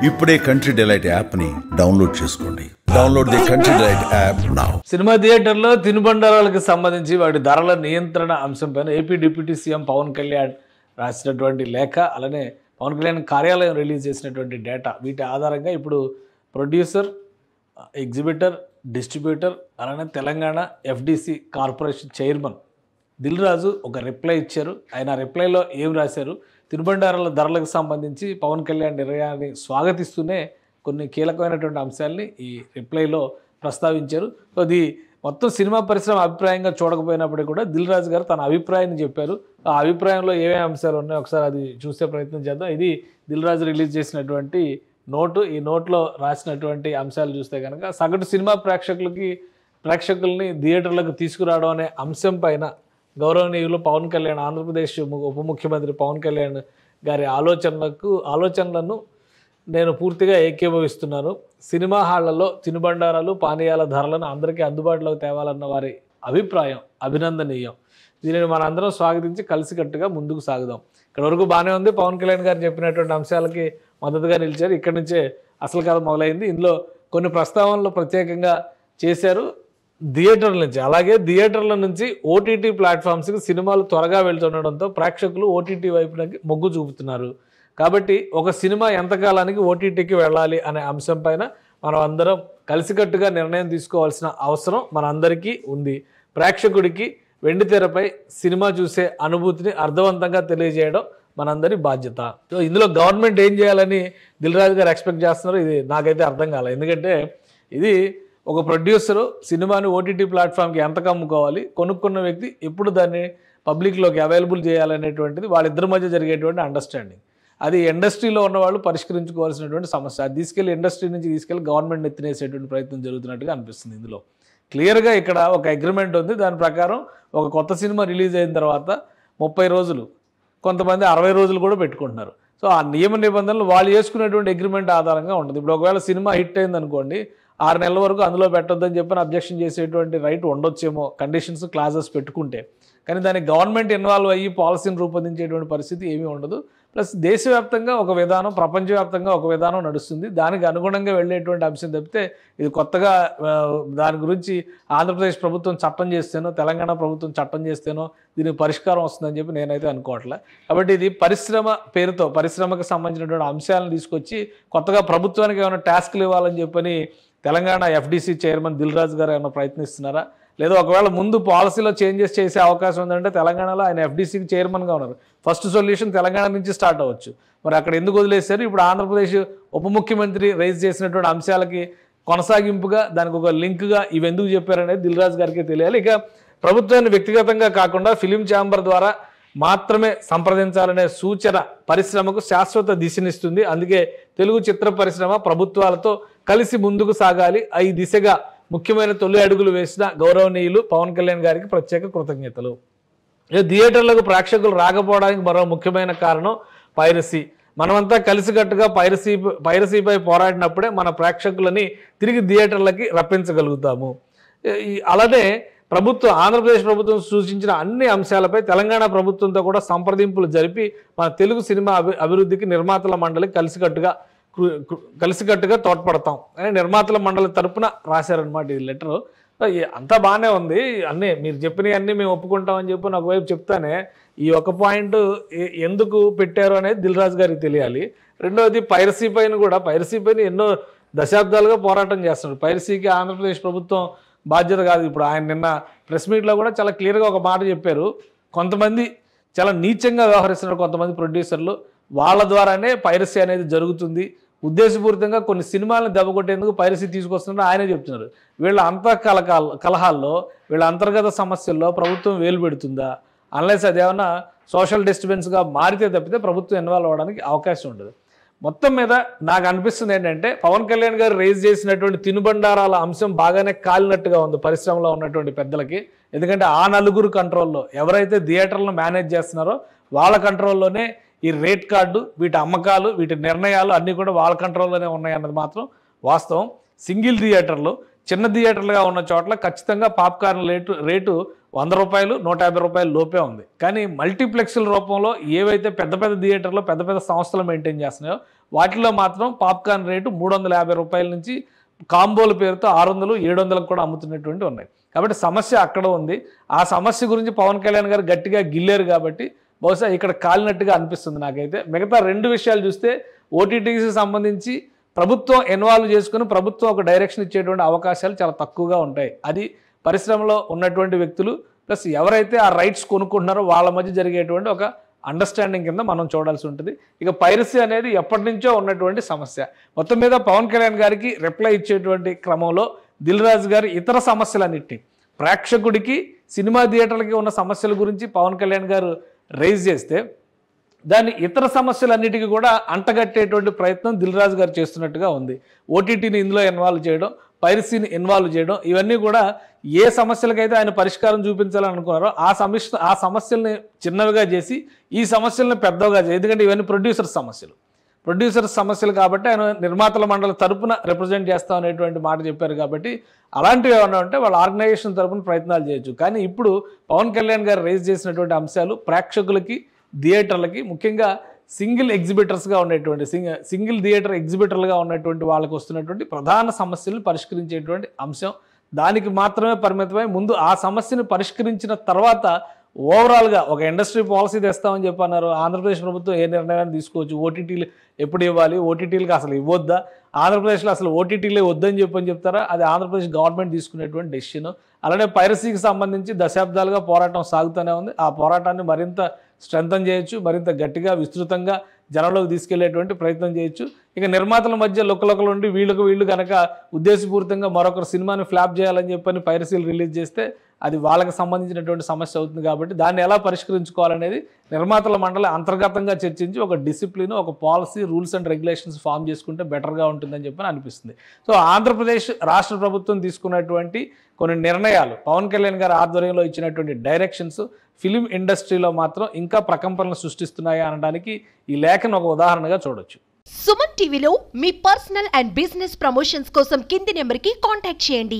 ఇప్పుడే country delight యాప్ని download చేసుకోండి. Download the country delight app now. Cinema థియేటర్లో తినుబండారాలకు సంబంధించి వాటి ధరల నియంత్రణ అంశంపైన AP deputy CM Pawan Kalyan రాసినటువంటి లేఖ, అలానే పవన్ కళ్యాణ్ కార్యాలయం రిలీజ్ చేసినటువంటి డేటా, వీటి ఆధారంగా ఇప్పుడు ప్రొడ్యూసర్, ఎగ్జిబిటర్, డిస్ట్రిబ్యూటర్, అలానే Telangana FDC corporation chairman Dil Raju ఒక రిప్లై ఇచ్చారు. ఆయన రిప్లైలో ఏం రాశారు, తినుబండారాల ధరలకు సంబంధించి పవన్ కళ్యాణ్ నిర్ణయాన్ని స్వాగతిస్తూనే కొన్ని కీలకమైనటువంటి అంశాలని ఈ రిప్లైలో ప్రస్తావించారు. సో అది మొత్తం సినిమా పరిశ్రమ అభిప్రాయంగా చూడకపోయినప్పటికీ కూడా దిల్ రాజు గారు తన అభిప్రాయాన్ని చెప్పారు. ఆ అభిప్రాయంలో ఏమేమి అంశాలు ఉన్నాయో ఒకసారి అది చూసే ప్రయత్నం చేద్దాం. ఇది దిల్ రాజు రిలీజ్ చేసినటువంటి నోటు. ఈ నోట్లో రాసినటువంటి అంశాలు చూస్తే కనుక సగటు సినిమా ప్రేక్షకుల్ని థియేటర్లకు తీసుకురావడం అనే అంశం పైన గౌరవనీయులు పవన్ కళ్యాణ్, ఆంధ్రప్రదేశ్ ఉప ముఖ్యమంత్రి పవన్ కళ్యాణ్ గారి ఆలోచనలను నేను పూర్తిగా ఏకీభవిస్తున్నాను. సినిమా హాళ్లలో తినుబండారాలు, పానీయాల ధరలను అందరికీ అందుబాటులోకి తేవాలన్న వారి అభిప్రాయం అభినందనీయం. దీనిని మనందరం స్వాగతించి కలిసికట్టుగా ముందుకు సాగుదాం. ఇక్కడ వరకు బాగానే ఉంది. పవన్ కళ్యాణ్ గారు చెప్పినటువంటి అంశాలకి మద్దతుగా నిలిచారు. ఇక్కడి నుంచే అసలు కథ మొదలైంది. ఇందులో కొన్ని ప్రస్తావనలు ప్రత్యేకంగా చేశారు థియేటర్ల నుంచి. అలాగే థియేటర్ల నుంచి ఓటీటీ ప్లాట్ఫామ్స్కి సినిమాలు త్వరగా వెళ్తుండడంతో ప్రేక్షకులు ఓటీటీ వైపునకి మొగ్గు చూపుతున్నారు. కాబట్టి ఒక సినిమా ఎంతకాలానికి ఓటీటీకి వెళ్ళాలి అనే అంశం పైన మనం అందరం కలిసికట్టుగా నిర్ణయం తీసుకోవాల్సిన అవసరం మనందరికీ ఉంది. ప్రేక్షకుడికి వెండితెరపై సినిమా చూసే అనుభూతిని అర్థవంతంగా తెలియజేయడం మనందరి బాధ్యత. సో ఇందులో గవర్నమెంట్ ఏం చేయాలని దిల్ రాజు గారు ఎక్స్పెక్ట్ చేస్తున్నారు, ఇది నాకైతే అర్థం కాలేదు. ఎందుకంటే ఇది ఒక ప్రొడ్యూసరు సినిమాని ఓటీటీ ప్లాట్ఫామ్కి ఎంతకు అమ్ముకోవాలి, కొనుక్కున్న వ్యక్తి ఎప్పుడు దాన్ని పబ్లిక్లోకి అవైలబుల్ చేయాలనేటువంటిది వాళ్ళిద్దరి మధ్య జరిగేటువంటి అండర్స్టాండింగ్. అది ఇండస్ట్రీలో ఉన్న వాళ్ళు పరిష్కరించుకోవాల్సినటువంటి సమస్య. అది ఇండస్ట్రీ నుంచి తీసుకెళ్ళి గవర్నమెంట్ ఎత్తినేసేటువంటి ప్రయత్నం జరుగుతున్నట్టుగా అనిపిస్తుంది. ఇందులో క్లియర్గా ఇక్కడ ఒక అగ్రిమెంట్ ఉంది. దాని ప్రకారం ఒక కొత్త సినిమా రిలీజ్ అయిన తర్వాత 30 రోజులు, కొంతమంది 60 రోజులు కూడా పెట్టుకుంటున్నారు. సో ఆ నియమ నిబంధనలు వాళ్ళు చేసుకునేటువంటి అగ్రిమెంట్ ఆధారంగా ఉంటుంది. ఇప్పుడు ఒకవేళ సినిమా హిట్ అయింది అనుకోండి, 6 నెలల వరకు అందులో పెట్టొద్దని చెప్పని అబ్జెక్షన్ చేసేటువంటి రైట్ ఉండొచ్చేమో కండిషన్స్, క్లాజెస్ పెట్టుకుంటే. కానీ దానికి గవర్నమెంట్ ఇన్వాల్వ్ అయ్యి పాలసీని రూపొందించేటువంటి పరిస్థితి ఏమీ ఉండదు. ప్లస్ దేశవ్యాప్తంగా ఒక విధానం, ప్రపంచవ్యాప్తంగా ఒక విధానం నడుస్తుంది. దానికి అనుగుణంగా వెళ్ళేటువంటి అంశం తప్పితే ఇది కొత్తగా దాని గురించి ఆంధ్రప్రదేశ్ ప్రభుత్వం చట్టం చేస్తేనో, తెలంగాణ ప్రభుత్వం చట్టం చేస్తేనో దీనికి పరిష్కారం వస్తుందని చెప్పి నేనైతే అనుకోవట్లే. కాబట్టి ఇది పరిశ్రమ పేరుతో పరిశ్రమకు సంబంధించినటువంటి అంశాలను తీసుకొచ్చి కొత్తగా ప్రభుత్వానికి ఏమైనా టాస్క్లు ఇవ్వాలని చెప్పని తెలంగాణ ఎఫ్డిసి చైర్మన్ దిల్ రాజు గారు ఏమైనా ప్రయత్నిస్తున్నారా? లేదా ఒకవేళ ముందు పాలసీలో చేంజెస్ చేసే అవకాశం ఉందంటే తెలంగాణలో ఆయన ఎఫ్డిసికి చైర్మన్గా ఉన్నారు. ఫస్ట్ సొల్యూషన్ తెలంగాణ నుంచి స్టార్ట్ అవ్వచ్చు. మరి అక్కడ ఎందుకు వదిలేశారు? ఇప్పుడు ఆంధ్రప్రదేశ్ ఉప ముఖ్యమంత్రి రైజ్ చేసినటువంటి అంశాలకి కొనసాగింపుగా దానికి ఒక లింక్గా ఇవి ఎందుకు చెప్పారనేది దిల్ రాజు గారికి తెలియాలి. ఇక ప్రభుత్వాన్ని వ్యక్తిగతంగా కాకుండా ఫిలిం ఛాంబర్ ద్వారా మాత్రమే సంప్రదించాలనే సూచన పరిశ్రమకు శాశ్వత దిశనిస్తుంది. అందుకే తెలుగు చిత్ర పరిశ్రమ ప్రభుత్వాలతో కలిసి ముందుకు సాగాలి. ఈ దిశగా ముఖ్యమైన తొలి అడుగులు వేసిన గౌరవనీయులు పవన్ కళ్యాణ్ గారికి ప్రత్యేక కృతజ్ఞతలు. థియేటర్లకు ప్రేక్షకులు రాకపోవడానికి మరో ముఖ్యమైన కారణం పైరసీ. మనమంతా కలిసికట్టుగా పైరసీపై పోరాడినప్పుడే మన ప్రేక్షకులని తిరిగి థియేటర్లకి రప్పించగలుగుతాము. అలానే ఆంధ్రప్రదేశ్ ప్రభుత్వం సూచించిన అన్ని అంశాలపై తెలంగాణ ప్రభుత్వంతో కూడా సంప్రదింపులు జరిపి మన తెలుగు సినిమా అభివృద్ధికి నిర్మాతల మండలి కలిసికట్టుగా తోడ్పడతాం అని నిర్మాతల మండలి తరపున రాశారనమాట ఈ లెటరు. అంతా బాగానే ఉంది, అన్నీ మీరు చెప్పినవి అన్నీ మేము ఒప్పుకుంటామని చెప్పి నాకు వైపు చెప్తానే ఈ ఒక పాయింట్ ఎందుకు పెట్టారు అనేది దిల్ రాజు గారికి తెలియాలి. రెండవది పైరసీ పైన ఎన్నో దశాబ్దాలుగా పోరాటం చేస్తున్నారు. పైరసీకి ఆంధ్రప్రదేశ్ ప్రభుత్వం బాధ్యత కాదు. ఇప్పుడు ఆయన నిన్న ప్రెస్ మీట్లో కూడా చాలా క్లియర్గా ఒక మాట చెప్పారు. కొంతమంది చాలా నీచంగా వ్యవహరిస్తున్నారు, కొంతమంది ప్రొడ్యూసర్లు, వాళ్ళ ద్వారానే పైరసీ అనేది జరుగుతుంది. ఉద్దేశపూరితంగా కొన్ని సినిమాలను దెబ్బకొట్టేందుకు పైరసీ తీసుకొస్తున్నారని ఆయనే చెప్తున్నారు. వీళ్ళ కలహాల్లో, వీళ్ళ అంతర్గత సమస్యల్లో ప్రభుత్వం వేలు పెడుతుందా? అన్లెస్ అదేమన్నా సోషల్ డిస్టర్బెన్స్గా మారితే తప్పితే ప్రభుత్వం ఇన్వాల్వ్ అవ్వడానికి అవకాశం ఉండదు. మొత్తం మీద నాకు అనిపిస్తుంది ఏంటంటే పవన్ కళ్యాణ్ గారు రేజ్ చేసినటువంటి తినుబండారాల అంశం బాగానే కాలినట్టుగా ఉంది పరిశ్రమలో ఉన్నటువంటి పెద్దలకి. ఎందుకంటే ఆ నలుగురు కంట్రోల్లో ఎవరైతే థియేటర్లను మేనేజ్ చేస్తున్నారో వాళ్ళ కంట్రోల్లోనే ఈ రేట్ కార్డు, వీటి అమ్మకాలు, వీటి నిర్ణయాలు అన్నీ కూడా వాళ్ళ కంట్రోల్లోనే ఉన్నాయన్నది మాత్రం వాస్తవం. సింగిల్ థియేటర్లు, చిన్న థియేటర్లుగా ఉన్న చోట్ల ఖచ్చితంగా పాప్కార్న్ రేటు 100 రూపాయలు 150 రూపాయల లోపే ఉంది. కానీ మల్టీప్లెక్స్ల రూపంలో ఏవైతే పెద్ద పెద్ద థియేటర్లో పెద్ద పెద్ద సంస్థలు మెయింటైన్ చేస్తున్నాయో వాటిలో మాత్రం పాప్కార్న్ రేటు 350 రూపాయల నుంచి కాంబోల పేరుతో 600, 700 కూడా అమ్ముతున్నటువంటి ఉన్నాయి. కాబట్టి సమస్య అక్కడ ఉంది. ఆ సమస్య గురించి పవన్ కళ్యాణ్ గారు గట్టిగా గిల్లారు కాబట్టి బహుశా ఇక్కడ కాలినట్టుగా అనిపిస్తుంది నాకైతే. మిగతా 2 విషయాలు చూస్తే ఓటీటీకి సంబంధించి ప్రభుత్వం ఇన్వాల్వ్ చేసుకుని ప్రభుత్వం ఒక డైరెక్షన్ ఇచ్చేటువంటి అవకాశాలు చాలా తక్కువగా ఉంటాయి. అది పరిశ్రమలో ఉన్నటువంటి వ్యక్తులు ప్లస్ ఎవరైతే ఆ రైట్స్ కొనుక్కుంటున్నారో వాళ్ళ మధ్య జరిగేటువంటి ఒక అండర్స్టాండింగ్ కింద మనం చూడాల్సి ఉంటుంది. ఇక పైరసీ అనేది ఎప్పటి నుంచో ఉన్నటువంటి సమస్య. మొత్తం మీద పవన్ కళ్యాణ్ గారికి రిప్లై ఇచ్చేటువంటి క్రమంలో దిల్ రాజు గారు ఇతర సమస్యలన్నిటి ప్రేక్షకుడికి సినిమా థియేటర్లకి ఉన్న సమస్యల గురించి పవన్ కళ్యాణ్ గారు రైజ్ చేస్తే దాన్ని ఇతర సమస్యలన్నిటికీ కూడా అంటగట్టేటువంటి ప్రయత్నం దిల్ రాజు గారు చేస్తున్నట్టుగా ఉంది. ఓటీటీని ఇందులో ఇన్వాల్వ్ చేయడం, పైరసీని ఇన్వాల్వ్ చేయడం, ఇవన్నీ కూడా ఏ సమస్యలకైతే ఆయన పరిష్కారం చూపించాలని అనుకున్నారో ఆ సమస్యల్ని చిన్నవిగా చేసి ఈ సమస్యలను పెద్దగా చేసి, ఎందుకంటే ఇవన్నీ ప్రొడ్యూసర్స్ సమస్యలు కాబట్టి ఆయన నిర్మాతల మండలి తరపున రిప్రజెంట్ చేస్తాం అనేటువంటి మాట చెప్పారు. కాబట్టి అలాంటివి ఏమన్నా ఉంటే వాళ్ళ ఆర్గనైజేషన్ తరపున ప్రయత్నాలు చేయొచ్చు. కానీ ఇప్పుడు పవన్ కళ్యాణ్ గారు రైజ్ చేసినటువంటి అంశాలు ప్రేక్షకులకి, థియేటర్లకి, ముఖ్యంగా సింగిల్ ఎగ్జిబిటర్స్గా ఉండేటువంటి సింగిల్ థియేటర్ ఎగ్జిబిటర్లుగా ఉన్నటువంటి వాళ్ళకు వస్తున్నటువంటి ప్రధాన సమస్యలను పరిష్కరించేటువంటి అంశం. దానికి మాత్రమే పరిమితమై ముందు ఆ సమస్యను పరిష్కరించిన తర్వాత ఓవరాల్గా ఒక ఇండస్ట్రీ పాలసీ తెస్తామని చెప్పన్నారు. ఆంధ్రప్రదేశ్ ప్రభుత్వం ఏ నిర్ణయాన్ని తీసుకోవచ్చు, ఓటీటీలు ఎప్పుడు ఇవ్వాలి, ఓటీటీలకు అసలు ఇవ్వద్దా, ఆంధ్రప్రదేశ్లో అసలు ఓటీటీలే వద్దని చెప్తారా, అది ఆంధ్రప్రదేశ్ గవర్నమెంట్ తీసుకునేటువంటి డెసిషన్. అలానే పైరసీకి సంబంధించి దశాబ్దాలుగా పోరాటం సాగుతూనే ఉంది. ఆ పోరాటాన్ని మరింత స్ట్రెంథన్ చేయొచ్చు, మరింత గట్టిగా విస్తృతంగా జనంలోకి తీసుకెళ్లేటువంటి ప్రయత్నం చేయొచ్చు. ఇక నిర్మాతల మధ్య లొక్కలొక్కలు ఉండి వీళ్ళు కనుక ఉద్దేశపూరితంగా మరొకరు సినిమాని ఫ్లాప్ చేయాలని చెప్పని పైరసీలు రిలీజ్ చేస్తే అది వాళ్ళకి సంబంధించినటువంటి సమస్య అవుతుంది. కాబట్టి దాన్ని ఎలా పరిష్కరించుకోవాలనేది నిర్మాతల మండలి అంతర్గతంగా చర్చించి ఒక డిసిప్లిన్, ఒక policy, rules and regulations form చేసుకుంటే బెటర్గా ఉంటుందని చెప్పని అనిపిస్తుంది. సో ఆంధ్రప్రదేశ్ రాష్ట్ర ప్రభుత్వం తీసుకున్నటువంటి కొన్ని నిర్ణయాలు, పవన్ కళ్యాణ్ గారి ఆధ్వర్యంలో ఇచ్చినటువంటి డైరెక్షన్స్ ఫిలిం ఇండస్ట్రీలో మాత్రం ఇంకా ప్రకంపనలు సృష్టిస్తున్నాయి అనడానికి ఈ లేఖను ఒక ఉదాహరణగా చూడొచ్చు. సుమన్ టీవీలో మీ పర్సనల్ అండ్ బిజినెస్ ప్రమోషన్స్ కోసం కింది నెంబర్కి కాంటాక్ట్ చేయండి.